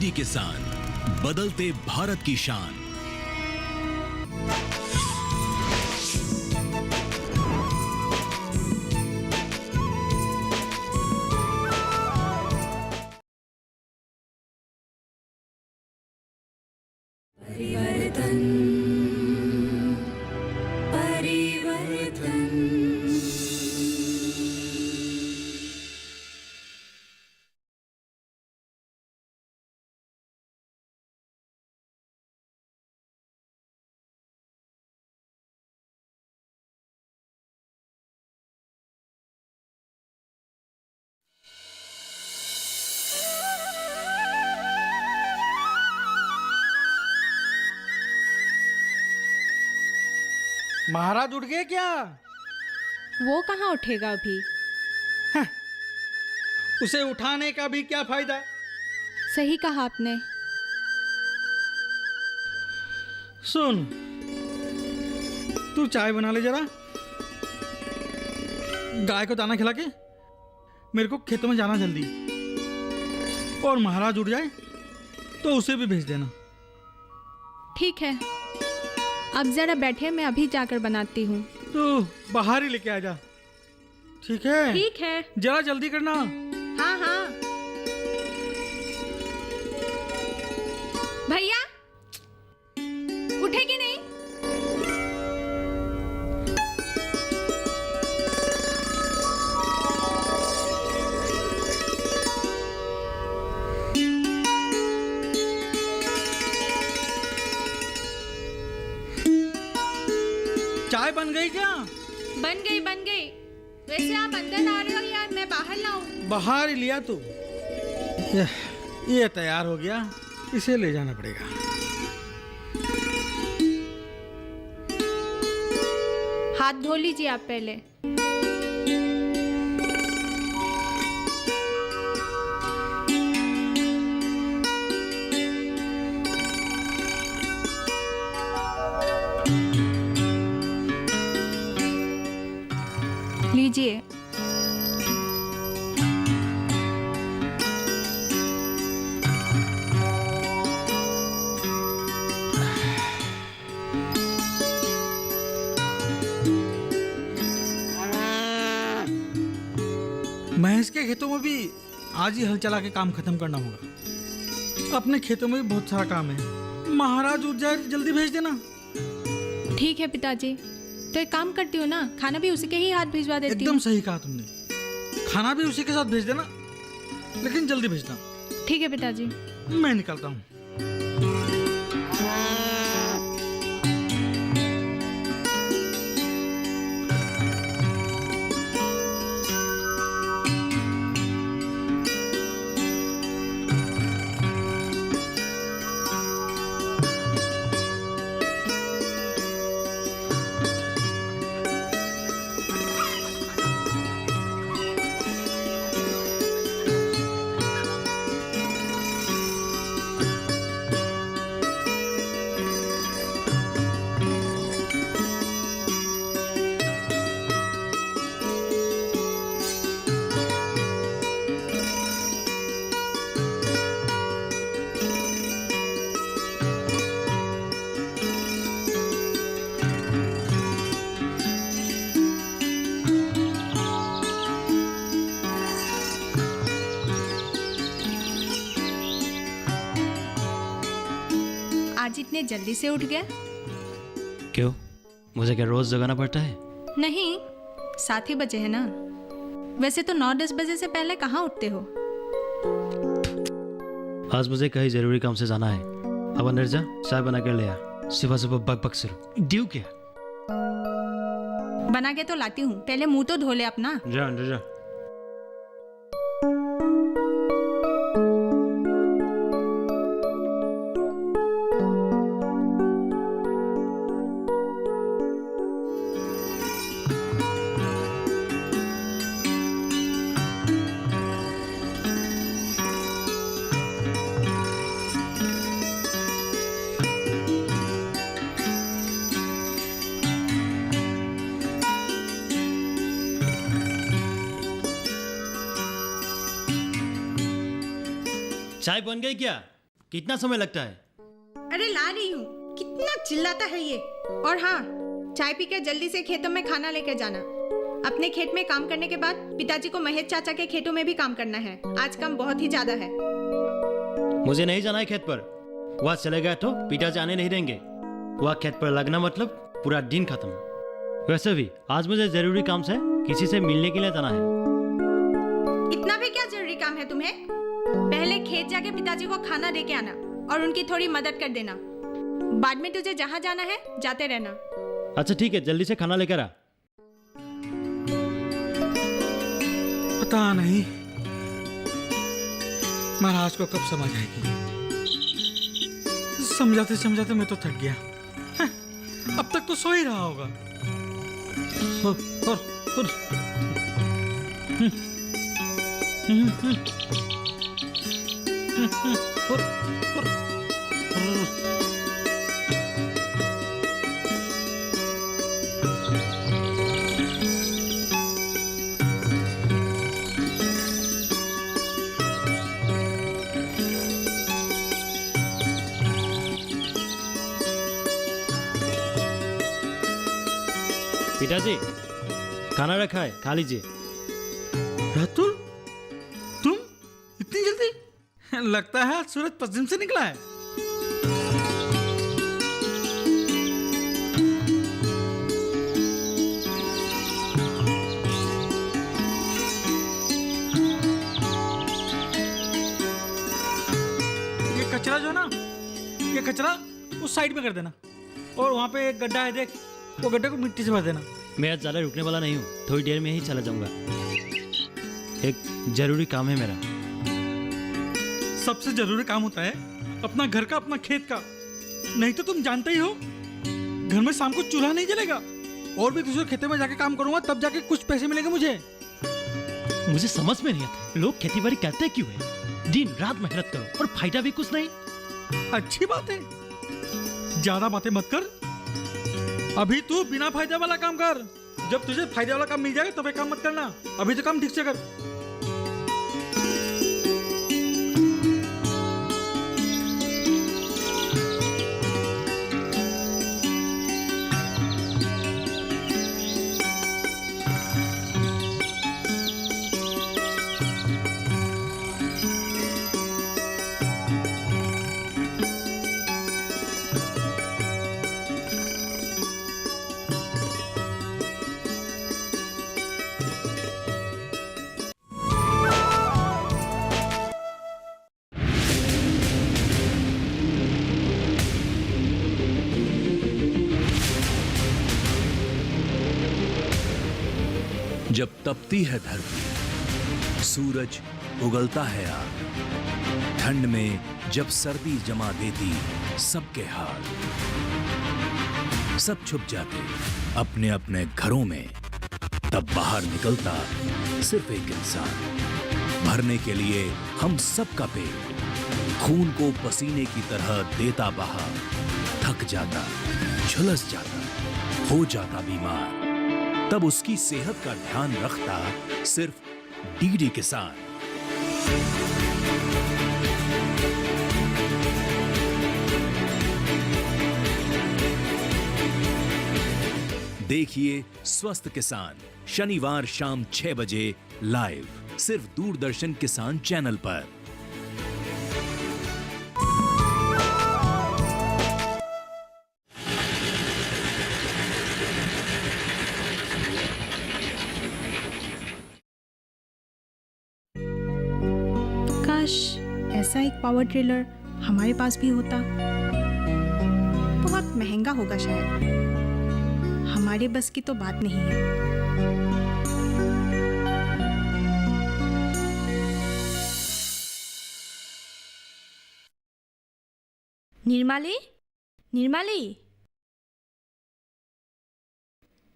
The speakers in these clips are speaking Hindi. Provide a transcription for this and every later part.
कश्मीरी किसान, बदलते भारत की शान। परिवर्तन, परिवर्तन। महाराज उठ गए क्या? वो कहाँ उठेगा अभी? उसे उठाने का भी क्या फायदा? सही कहा आपने। सुन, तू चाय बना ले जरा, गाय को दाना खिला के मेरे को खेतों में जाना जल्दी। और महाराज उठ जाए तो उसे भी भेज देना। ठीक है, अब जरा बैठे, मैं अभी जाकर बनाती हूँ। तू बाहर ही लेके आ जा, ठीक है? ठीक है। जरा जल्दी करना। हाँ हाँ। भैया उठेगी नहीं? चाय बन गई क्या? बन गई बन गई। वैसे आप अंदर ला रहे हो या मैं बाहर लाऊं? बाहर ही लिया तू। ये तैयार हो गया, इसे ले जाना पड़ेगा। हाथ धो लीजिए आप पहले। लीजिए। महेश के खेतों में भी आज ही हल चला के काम खत्म करना होगा। अपने खेतों में भी बहुत सारा काम है। महाराज उठ जाए जल्दी भेज देना। ठीक है पिताजी, तो एक काम करती हूँ ना, खाना भी उसी के ही हाथ भिजवा देती हूँ। एकदम सही कहा तुमने, खाना भी उसी के साथ भेज देना, लेकिन जल्दी भेजना। ठीक है पिताजी। मैं निकलता हूँ। आज इतने जल्दी से उठ गया? क्यों, मुझे क्या रोज जगाना पड़ता है? नहीं, 7 ही बजे है ना। वैसे तो 9-10 बजे से पहले कहाँ उठते हो? आज मुझे कहीं जरूरी काम से जाना है। अब अंदर जा, चाय बना कर ले आ। सुबह सुबह बक बक शुरू। ड्यू क्या? बना के तो लाती हूँ, पहले मुंह तो धो ले अपना। जा अंदर जा। चाय बन गई क्या? कितना समय लगता है? अरे ला रही हूँ। कितना चिल्लाता है ये। और हाँ, चाय पी के जल्दी से खेतों में खाना लेकर जाना। अपने खेत में काम करने के बाद पिताजी को महेश चाचा के खेतों में भी काम करना है। आज काम बहुत ही ज्यादा है। मुझे नहीं जाना है खेत पर। वहाँ चले गए तो पिताजी आने नहीं देंगे। वहाँ खेत पर लगना मतलब पूरा दिन खत्म। वैसे भी आज मुझे जरूरी काम से किसी से मिलने के लिए जाना है। इतना भी क्या जरूरी काम है तुम्हें? पहले खेत जाके पिताजी को खाना दे के आना और उनकी थोड़ी मदद कर देना। बाद में तुझे जहाँ जाना है जाते रहना। अच्छा ठीक है, जल्दी से खाना लेकर आ। पता नहीं महाराज को कब समझ आएगी। समझाते समझाते मैं तो थक गया। अब तक तो सो ही रहा होगा। और पिताजी खाना रखा है, खा लीजिए। रातुल, तुम इतनी जल्दी? लगता है आज सूरज पश्चिम से निकला है। ये कचरा जो है ना, ये कचरा उस साइड में कर देना। और वहां पे एक गड्ढा है, देख, वो गड्ढे को मिट्टी से भर देना। मैं आज ज़्यादा रुकने वाला नहीं हूँ, थोड़ी देर में ही चला जाऊंगा। एक जरूरी काम है मेरा। सबसे जरूरी काम होता है अपना घर का, अपना खेत का। नहीं तो तुम जानते ही हो, घर में शाम को चूल्हा नहीं जलेगा। और भी दूसरे खेतों में जाके काम करूंगा तब जाके कुछ पैसे मिलेंगे मुझे। मुझे समझ में नहीं आता लोग खेती बाड़ी करते क्यों है। दिन रात मेहनत करो और फायदा भी कुछ नहीं। अच्छी बात है, ज्यादा बातें मत कर। अभी तू बिना फायदे वाला काम कर। जब तुझे फायदे वाला काम मिल जाएगा तब ये काम मत करना। अभी तो काम ठीक से कर। जब तपती है धरती, सूरज उगलता है आग। ठंड में जब सर्दी जमा देती सबके हाल, सब छुप जाते अपने अपने घरों में, तब बाहर निकलता सिर्फ एक इंसान, भरने के लिए हम सबका पेट। खून को पसीने की तरह देता बहा, थक जाता, झुलस जाता, हो जाता बीमार, तब उसकी सेहत का ध्यान रखता सिर्फ डीडी किसान। देखिए स्वस्थ किसान शनिवार शाम 6 बजे लाइव, सिर्फ दूरदर्शन किसान चैनल पर। काश ऐसा एक पावर ट्रेलर हमारे पास भी होता। बहुत महंगा होगा शायद, हमारे बस की तो बात नहीं है। निर्माली, निर्माली।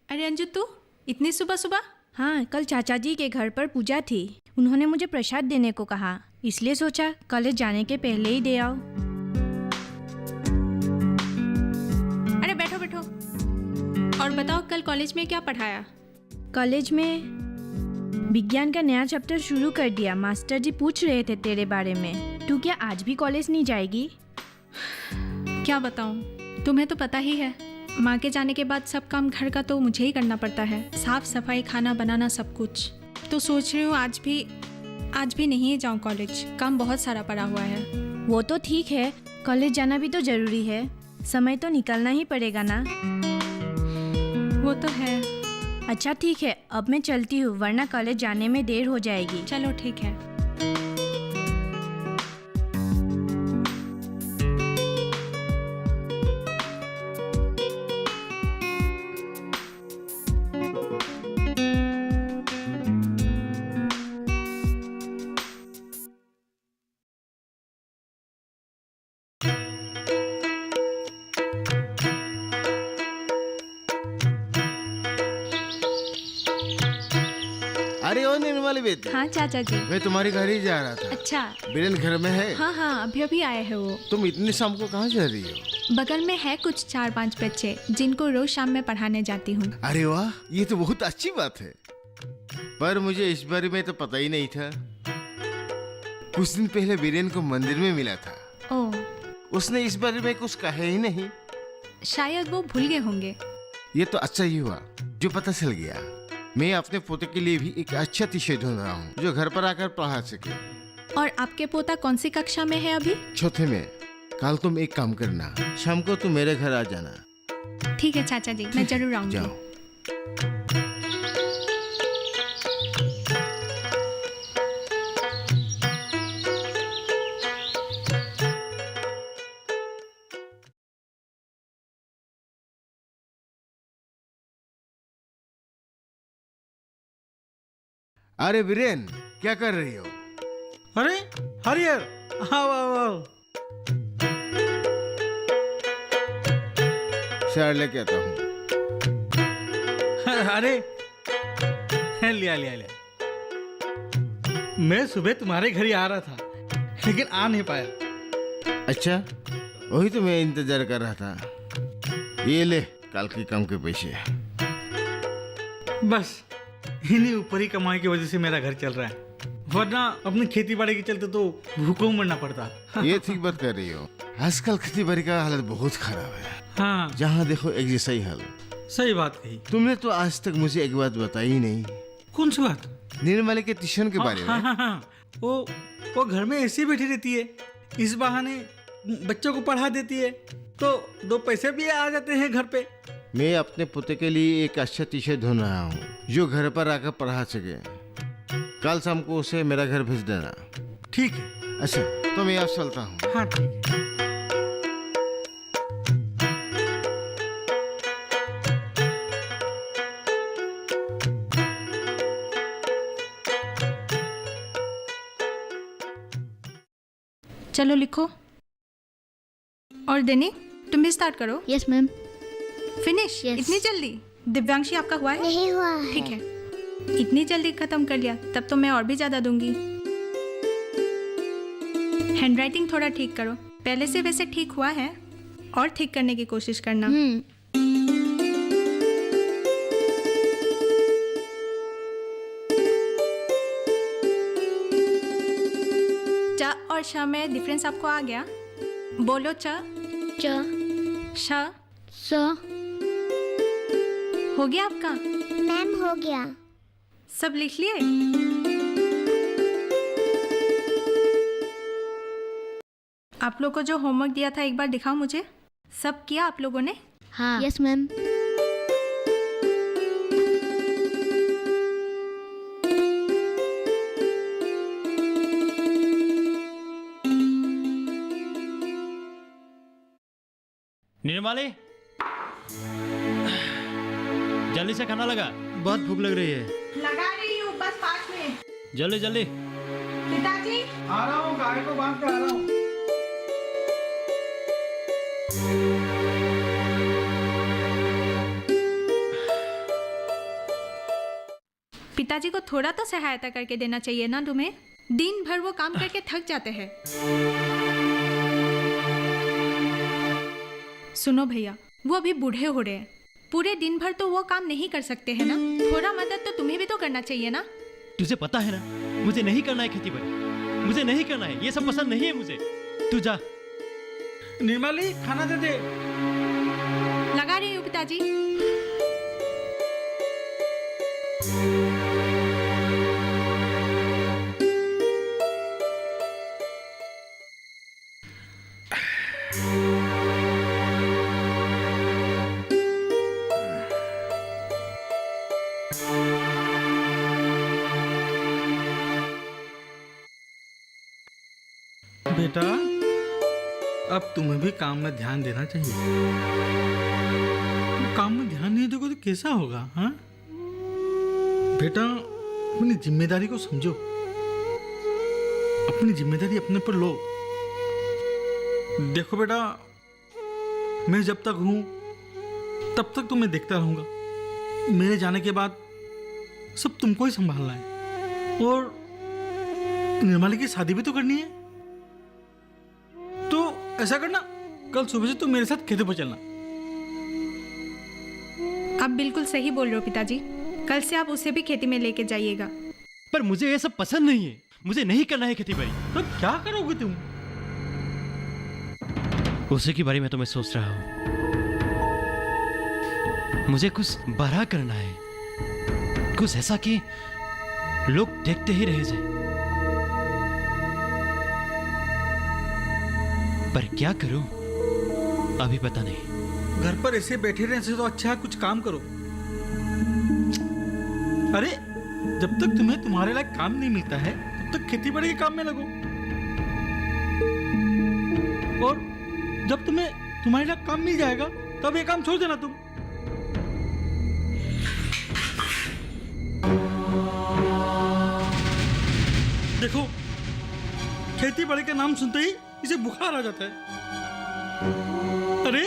अरे अंजू, तू इतनी सुबह सुबह? हाँ, कल चाचा जी के घर पर पूजा थी। उन्होंने मुझे प्रसाद देने को कहा, इसलिए सोचा कॉलेज जाने के पहले ही दे आओ। अरे बैठो बैठो। और बताओ कल कॉलेज में क्या पढ़ाया? कॉलेज में विज्ञान का नया चैप्टर शुरू कर दिया। मास्टर जी पूछ रहे थे तेरे बारे में। तू क्या आज भी कॉलेज नहीं जाएगी? क्या बताऊं, तुम्हें तो पता ही है, माँ के जाने के बाद सब काम घर का तो मुझे ही करना पड़ता है, साफ सफाई, खाना बनाना, सब कुछ। तो सोच रही हूँ आज भी नहीं जाऊँ कॉलेज, काम बहुत सारा पड़ा हुआ है। वो तो ठीक है, कॉलेज जाना भी तो जरूरी है, समय तो निकलना ही पड़ेगा ना। वो तो है। अच्छा ठीक है, अब मैं चलती हूँ, वरना कॉलेज जाने में देर हो जाएगी। चलो ठीक है। अरे ओ निर्मली बेटी, हाँ चाचा जी। मैं तुम्हारे घर ही जा रहा था। अच्छा। बीरेन घर में है? हाँ हाँ, अभी अभी आए हैं वो। तुम इतनी शाम को कहाँ जा रही हो? बगल में है कुछ 4-5 बच्चे जिनको रोज शाम में पढ़ाने जाती हूँ। अरे वाह, ये तो बहुत अच्छी बात है, पर मुझे इस बारे में तो पता ही नहीं था। कुछ दिन पहले बीरेन को मंदिर में मिला था। ओह, उसने इस बारे में कुछ कहा ही नहीं। शायद वो भूल गए होंगे। ये तो अच्छा ही हुआ जो पता चल गया। मैं अपने पोते के लिए भी एक अच्छा टीचर ढूंढ रहा हूँ जो घर पर आकर पढ़ा सके। और आपके पोता कौन सी कक्षा में है अभी? चौथे में। कल तुम एक काम करना, शाम को तुम मेरे घर आ जाना। ठीक है चाचा जी, मैं जरूर आऊंगी। जाओ। अरे बीरेन, क्या कर रही हो? अरे हरियर, आओ आओ आओ। शहर लेके आता हूँ। अरे लिया लिया लिया। मैं सुबह तुम्हारे घर ही आ रहा था, लेकिन आ नहीं पाया। अच्छा, वही तो मैं इंतजार कर रहा था। ये ले कल की काम के पैसे। बस इन्हीं ऊपरी कमाई की वजह से मेरा घर चल रहा है, वरना अपनी खेती बाड़ी के चलते तो भूखों मरना पड़ता। ये ठीक बात कर रही हो। आजकल खेती बाड़ी का हालत बहुत खराब है। हाँ, जहाँ देखो एक जैसा ही हाल। सही बात कही। तुमने तो आज तक मुझे एक बात बताई ही नहीं। कौन सी बात? निर्मला के ट्यूशन के बारे हाँ, में। हाँ, हाँ। वो घर में ऐसे ही बैठी रहती है, इस बहाने बच्चों को पढ़ा देती है, तो 2 पैसे भी आ जाते हैं घर पे। मैं अपने पोते के लिए एक अच्छा टीचर ढूंढ रहा हूँ जो घर पर आकर पढ़ा सके। कल शाम को उसे मेरा घर भेज देना। ठीक है। अच्छा, तो मैं अब चलता हूँ। हाँ ठीक है। चलो लिखो। और देनी, तुम भी स्टार्ट करो। Yes ma'am. फिनिश? Yes. इतनी जल्दी? दिव्यांशी आपका हुआ है? नहीं हुआ है। ठीक है, इतनी जल्दी खत्म कर लिया, तब तो मैं और भी ज्यादा दूंगी। हैंडराइटिंग थोड़ा ठीक करो, पहले से वैसे ठीक हुआ है, और ठीक करने की कोशिश करना। च और श में डिफरेंस आपको आ गया? बोलो च, च, श। स। हो गया आपका? मैम हो गया। सब लिख लिए? आप लोग को जो होमवर्क दिया था एक बार दिखाओ मुझे। सब किया आप लोगों ने? हाँ। Yes ma'am. निर्मली, जल्दी से खाना लगा, बहुत भूख लग रही है। लगा रही हूँ, बस 5 मिनट। जल्दी जल्दी। पिताजी, आ रहा हूँ, गाड़ी को बांध के आ रहा हूँ। पिताजी को थोड़ा तो सहायता करके देना चाहिए ना तुम्हें। दिन भर वो काम करके थक जाते हैं। सुनो भैया, वो अभी बूढ़े हो रहे हैं, पूरे दिन भर तो वो काम नहीं कर सकते हैं ना। थोड़ा मदद तो तुम्हें भी तो करना चाहिए ना। तुझे पता है ना, मुझे नहीं करना है खेती बाड़ी, मुझे नहीं करना है, ये सब पसंद नहीं है मुझे। तू जा। निर्मली, खाना दे दे। लगा रही हूँ पिताजी। बेटा, अब तुम्हें भी काम में ध्यान देना चाहिए। तुम काम में ध्यान नहीं दोगे तो कैसा होगा? हाँ बेटा, अपनी जिम्मेदारी को समझो, अपनी जिम्मेदारी अपने पर लो। देखो बेटा, मैं जब तक हूं तब तक तुम्हें देखता रहूंगा। मेरे जाने के बाद सब तुमको ही संभालना है। और निर्मली की शादी भी तो करनी है। तो ऐसा करना, कल सुबह से तुम मेरे साथ खेतों पर चलना। आप बिल्कुल सही बोल रहे हो पिताजी। कल से आप उसे भी खेती में लेके जाइएगा। पर मुझे ये सब पसंद नहीं है, मुझे नहीं करना है खेती बाड़ी। तो क्या करोगे तुम? उसी के बारे में तो मैं सोच रहा हूं। मुझे कुछ बड़ा करना है, कुछ ऐसा कि लोग देखते ही रह जाए। पर क्या करूं अभी पता नहीं। घर पर ऐसे बैठे रहने से तो अच्छा है कुछ काम करो। अरे, जब तक तुम्हें तुम्हारे लायक काम नहीं मिलता है तब तक खेती बाड़ी के काम में लगो। और जब तुम्हें तुम्हारे लायक काम मिल जाएगा तब ये काम छोड़ देना तुम। देखो, खेती बाड़ी का नाम सुनते ही इसे बुखार आ जाता है। अरे,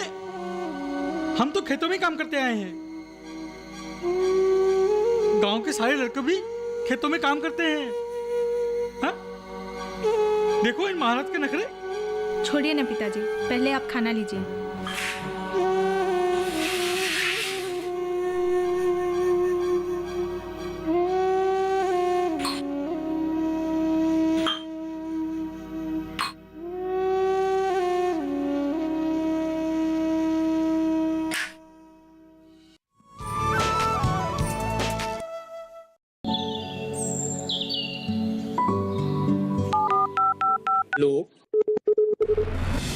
हम तो खेतों में काम करते आए हैं। गांव के सारे लड़के भी खेतों में काम करते हैं। हाँ? देखो इन महाराज के नखरे। छोड़िए ना पिताजी, पहले आप खाना लीजिए।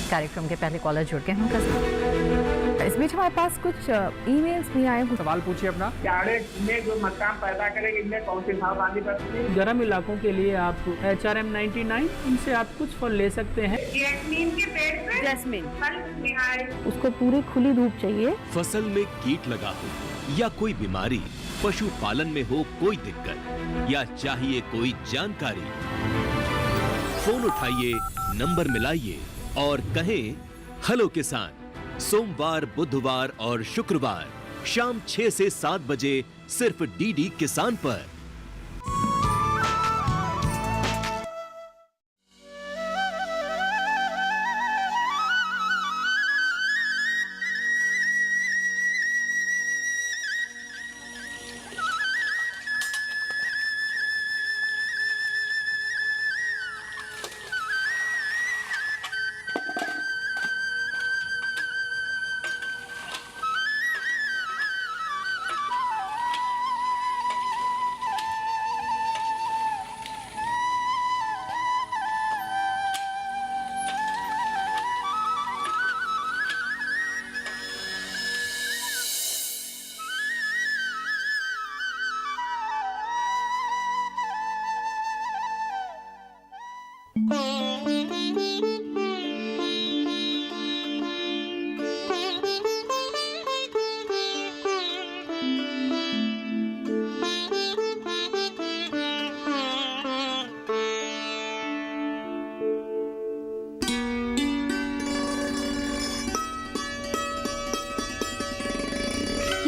कार्यक्रम के पहले कॉलर जुड़ गए हैं कसम। इस बीच हमारे पास कुछ ईमेल्स भी आए हैं। सवाल पूछिए अपना। में जो मकान पैदा करेंगे इनमें कौन सी सावधानी बरतनी है? गर्म इलाकों के लिए आप HRM 99 इनसे आप कुछ फल ले सकते हैं। जैस्मीन के पेड़ पे जैस्मिन, फल निहार। उसको पूरी खुली धूप चाहिए। फसल में कीट लगा हो या कोई बीमारी, पशुपालन में हो कोई दिक्कत या चाहिए कोई जानकारी, फोन उठाइए, नंबर मिलाइए और कहें हेलो किसान। सोमवार, बुधवार और शुक्रवार शाम 6 से 7 बजे सिर्फ डीडी किसान पर।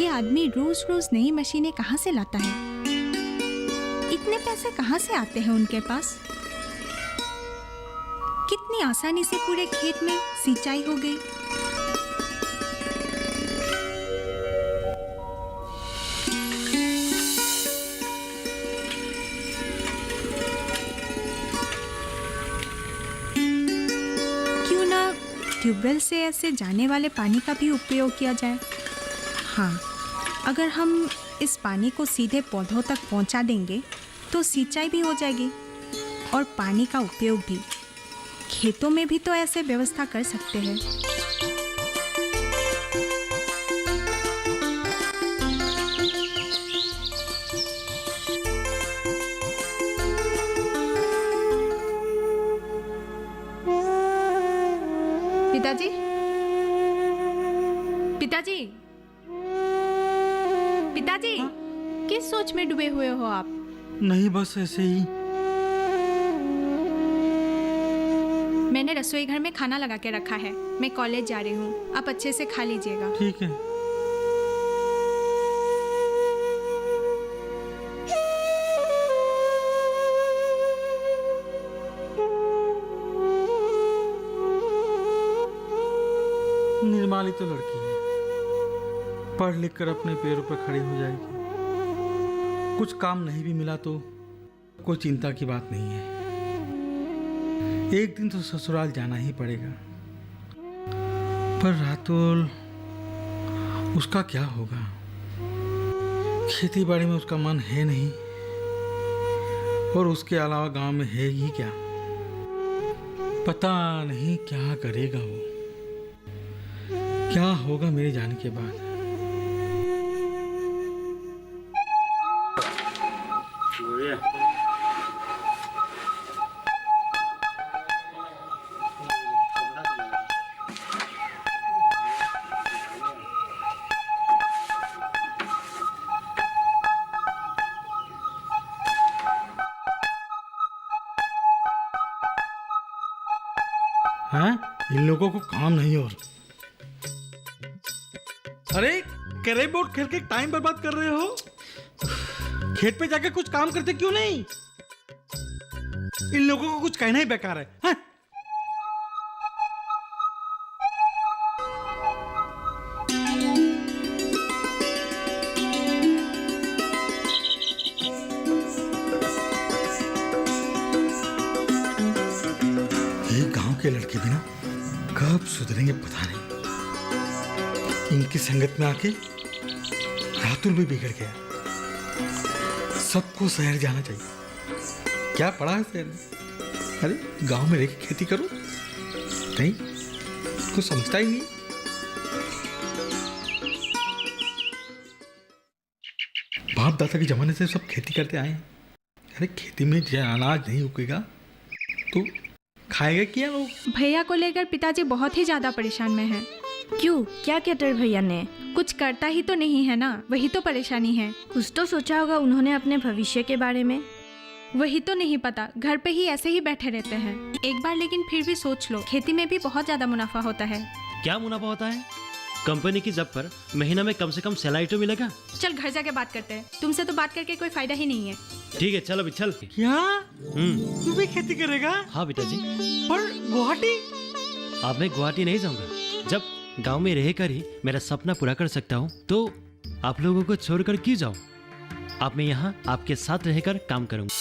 ये आदमी रोज रोज नई मशीनें कहाँ से लाता है? इतने पैसे कहाँ से आते हैं उनके पास? कितनी आसानी से पूरे खेत में सिंचाई हो गई। ट्यूबवेल से ऐसे जाने वाले पानी का भी उपयोग किया जाए। हाँ, अगर हम इस पानी को सीधे पौधों तक पहुंचा देंगे तो सिंचाई भी हो जाएगी और पानी का उपयोग भी। खेतों में भी तो ऐसे व्यवस्था कर सकते हैं। पिताजी, पिताजी, पिताजी, किस सोच में डूबे हुए हो आप? नहीं, बस ऐसे ही। मैंने रसोई घर में खाना लगा के रखा है। मैं कॉलेज जा रही हूँ, आप अच्छे से खा लीजिएगा। ठीक है। निर्माली तो लड़की है, पढ़ लिख कर अपने पैरों पर खड़ी हो जाएगी। कुछ काम नहीं भी मिला तो कोई चिंता की बात नहीं है। एक दिन तो ससुराल जाना ही पड़ेगा। पर रातुल, उसका क्या होगा? खेती बाड़ी में उसका मन है नहीं, और उसके अलावा गांव में है ही क्या। पता नहीं क्या करेगा वो, क्या होगा मेरे जाने के बाद। हाँ, इन लोगों को काम नहीं। और अरे कैरम बोर्ड खेल के टाइम बर्बाद कर रहे हो। खेत पे जाके कुछ काम करते क्यों नहीं? इन लोगों को कुछ कहना ही बेकार है। हाँ? ये गांव के लड़के भी ना कब सुधरेंगे पता नहीं। इनकी संगत में आके रातुल भी बिगड़ गया। सबको शहर जाना चाहिए। क्या पड़ा है शहर में? अरे गांव में रहकर खेती करो। नहीं, कुछ समझता ही नहीं। बाप दादा के जमाने से सब खेती करते आए हैं। अरे खेती में जो अनाज नहीं उगेगा तो खाएगा क्या लोग? भैया को लेकर पिताजी बहुत ही ज्यादा परेशान में हैं। क्यों, क्या किया तेरे भैया ने? कुछ करता ही तो नहीं है ना, वही तो परेशानी है। कुछ तो सोचा होगा उन्होंने अपने भविष्य के बारे में। वही तो नहीं पता, घर पे ही ऐसे ही बैठे रहते हैं। एक बार लेकिन फिर भी सोच लो, खेती में भी बहुत ज्यादा मुनाफा होता है। क्या मुनाफा होता है? कंपनी की जब पर महीना में कम से कम सैलरी तो मिलेगा। चल घर जाके बात करते हैं, तुमसे तो बात करके कोई फायदा ही नहीं है। ठीक है, चल अभी चल। क्या तू भी खेती करेगा? हाँ बेटा जी। पर गुवाहाटी? अब मैं गुवाहाटी नहीं जाऊंगा। जब गांव में रहकर ही मेरा सपना पूरा कर सकता हूँ तो आप लोगों को छोड़कर क्यों जाऊँ? अब मैं यहाँ आपके साथ रहकर काम करूँगा।